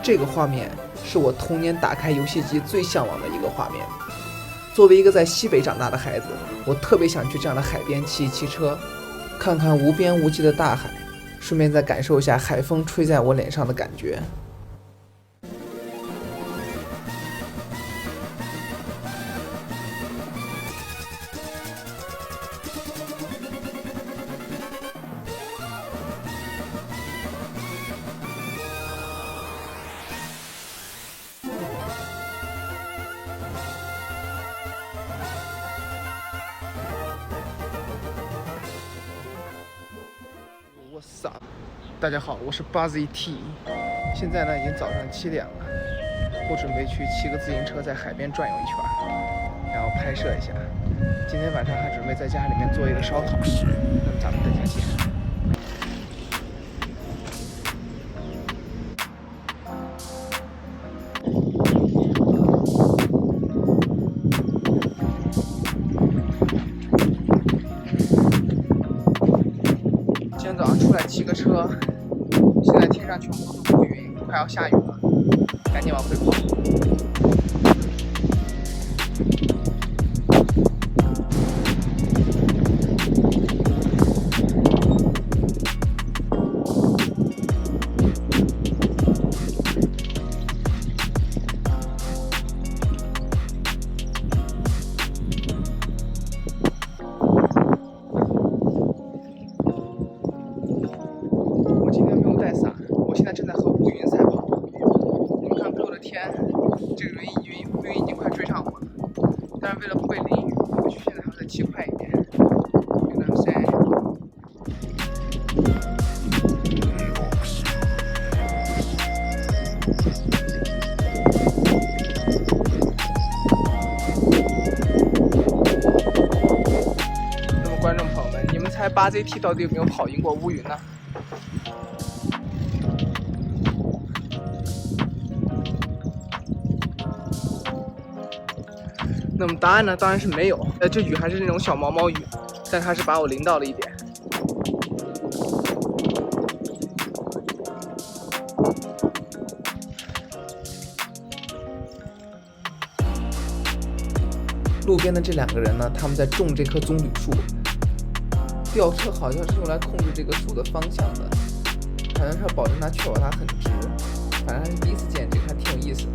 这个画面是我童年打开游戏机最向往的一个画面。作为一个在西北长大的孩子，我特别想去这样的海边骑一骑车，看看无边无际的大海，顺便再感受一下海风吹在我脸上的感觉。大家好，我是 BuzzyT， 现在呢已经早上7点了，我准备去骑个自行车在海边转悠一圈，然后拍摄一下。今天晚上还准备在家里面做一个烧烤，那么咱们等一下见。今天早上出来骑个车，现在天上全部都是乌云，快要下雨了，赶紧往回跑。正在和乌云赛跑，你们看背后的天，这个乌云已经快追上我了。但是为了不被淋雨，我现在还要再骑快一点。那么观众朋友们，你们猜BuzzyT到底有没有跑赢过乌云呢？那么答案呢，当然是没有。这雨还是那种小毛毛雨，但它是把我淋到了一点。路边的这2个人呢，他们在种这棵棕榈树。吊车好像是用来控制这个树的方向的，好像是要保证它确保它很直。反正还是第一次见这个，还挺有意思的。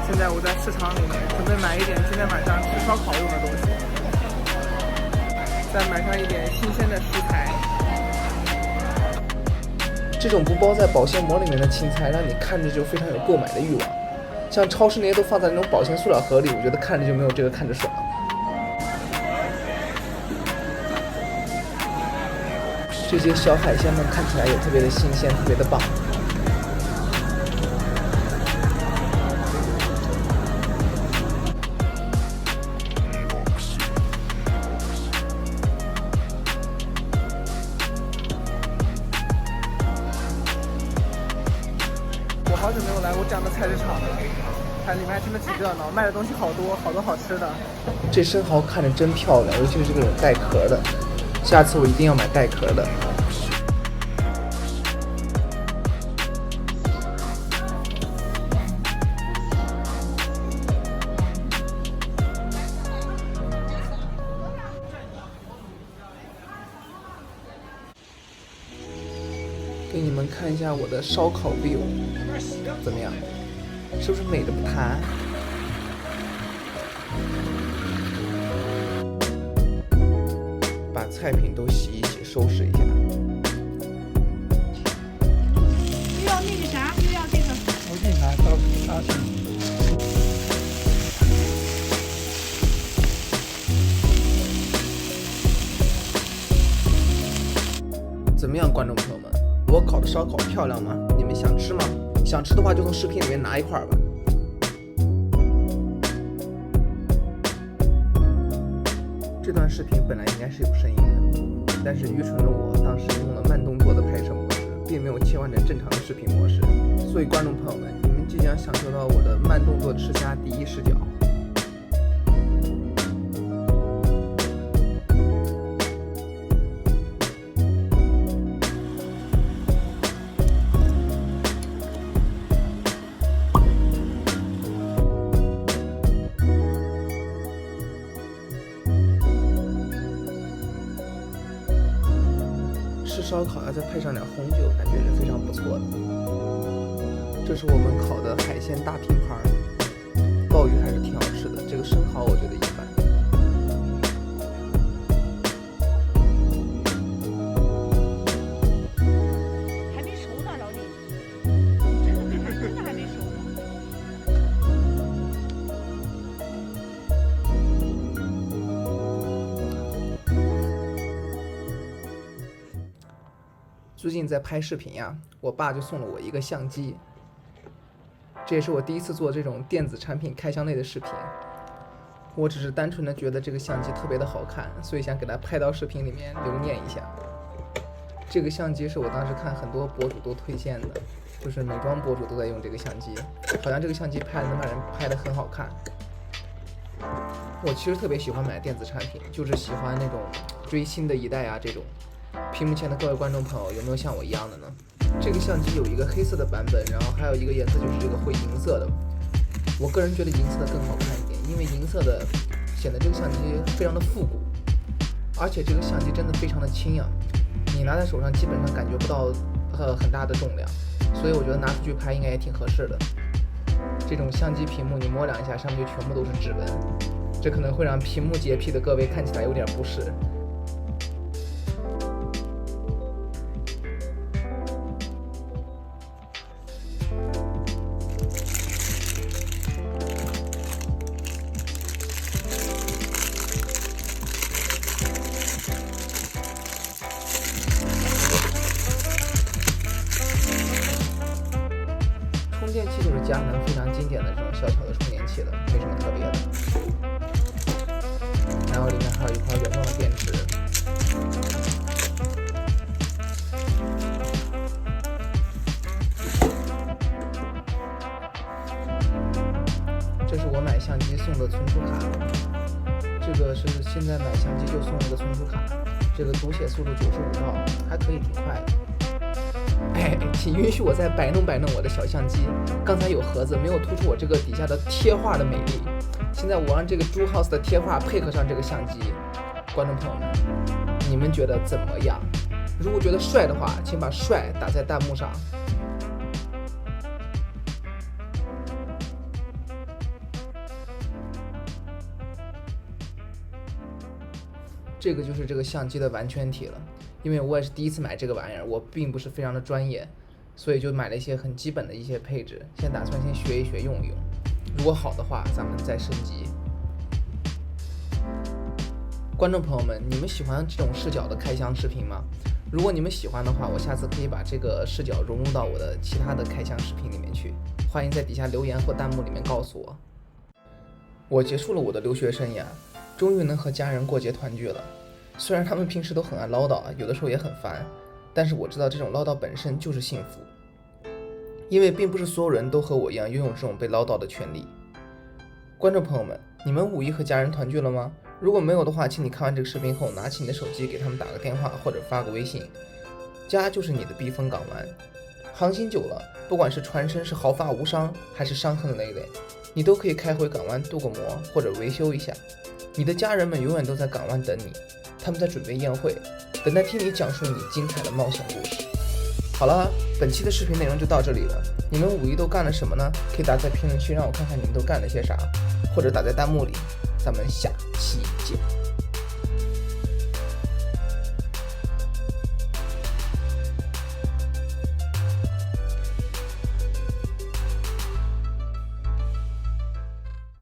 现在我在市场里面准备买一点今天晚上吃烧烤用的东西，再买上一点新鲜的食材。这种不包在保鲜膜里面的青菜，让你看着就非常有购买的欲望。像超市那些都放在那种保鲜塑料盒里，我觉得看着就没有这个看着爽。这些小海鲜们看起来也特别的新鲜，特别的棒。我好久没有来过这样的菜市场了，看里面还真的挺热闹，卖的东西好多，好多好吃的。这生蚝看着真漂亮，尤其是这种带壳的，下次我一定要买带壳的。给你们看一下我的烧烤 view， 怎么样？是不是美的不谈？把菜品都洗一洗，收拾一下。又要那个啥，又要这个。我给你拿刀去。烧烤漂亮吗？你们想吃吗？想吃的话就从视频里面拿一块吧。这段视频本来应该是有声音的，但是愚蠢的我当时用了慢动作的拍摄模式，并没有切换成正常的视频模式，所以观众朋友们，你们即将享受到我的慢动作吃虾第一视角。吃烧烤要再配上点红酒，感觉是非常不错的。这是我们烤的海鲜大拼盘，鲍鱼还是挺好吃的，这个生蚝我觉得一般。还没熟呢，老李，真的还没熟呢。最近在拍视频呀，我爸就送了我一个相机，这也是我第一次做这种电子产品开箱类的视频。我只是单纯的觉得这个相机特别的好看，所以想给它拍到视频里面留念一下。这个相机是我当时看很多博主都推荐的，就是美妆博主都在用这个相机，好像这个相机能把人拍得很好看。我其实特别喜欢买电子产品，就是喜欢那种追新的一代啊这种。屏幕前的各位观众朋友，有没有像我一样的呢？这个相机有一个黑色的版本，然后还有一个颜色就是这个灰银色的。我个人觉得银色的更好看一点，因为银色的显得这个相机非常的复古，而且这个相机真的非常的轻啊，你拿在手上基本上感觉不到很大的重量，所以我觉得拿出去拍应该也挺合适的。这种相机屏幕你摸两下，上面就全部都是指纹，这可能会让屏幕洁癖的各位看起来有点不适。充电器就是佳能非常经典的这种小巧的充电器了，没什么特别的。然后里面还有一块原装的电池。这是我买相机送的存储卡，这个是现在买相机就送一个存储卡，这个读写速度95兆，还可以，挺快的。哎，请允许我再摆弄摆弄我的小相机。刚才有盒子没有突出我这个底下的贴画的美丽，现在我让这个猪 house 的贴画配合上这个相机。观众朋友们，你们觉得怎么样？如果觉得帅的话，请把帅打在弹幕上。这个就是这个相机的完全体了。因为我也是第一次买这个玩意儿，我并不是非常的专业，所以就买了一些很基本的一些配置，先打算先学一学用一用，如果好的话咱们再升级。观众朋友们，你们喜欢这种视角的开箱视频吗？如果你们喜欢的话，我下次可以把这个视角融入到我的其他的开箱视频里面去，欢迎在底下留言或弹幕里面告诉我。我结束了我的留学生涯，终于能和家人过节团聚了。虽然他们平时都很爱唠叨，有的时候也很烦，但是我知道这种唠叨本身就是幸福，因为并不是所有人都和我一样拥有这种被唠叨的权利。观众朋友们，你们5·1和家人团聚了吗？如果没有的话，请你看完这个视频后，拿起你的手机给他们打个电话或者发个微信。家就是你的避风港湾，航行久了，不管是船身是毫发无伤，还是伤痕累累，你都可以开回港湾镀个膜或者维修一下。你的家人们永远都在港湾等你，他们在准备宴会，等待听你讲述你精彩的冒险故事。好了，本期的视频内容就到这里了。你们5·1都干了什么呢？可以打在评论区让我看看你们都干了些啥，或者打在弹幕里。咱们下期见。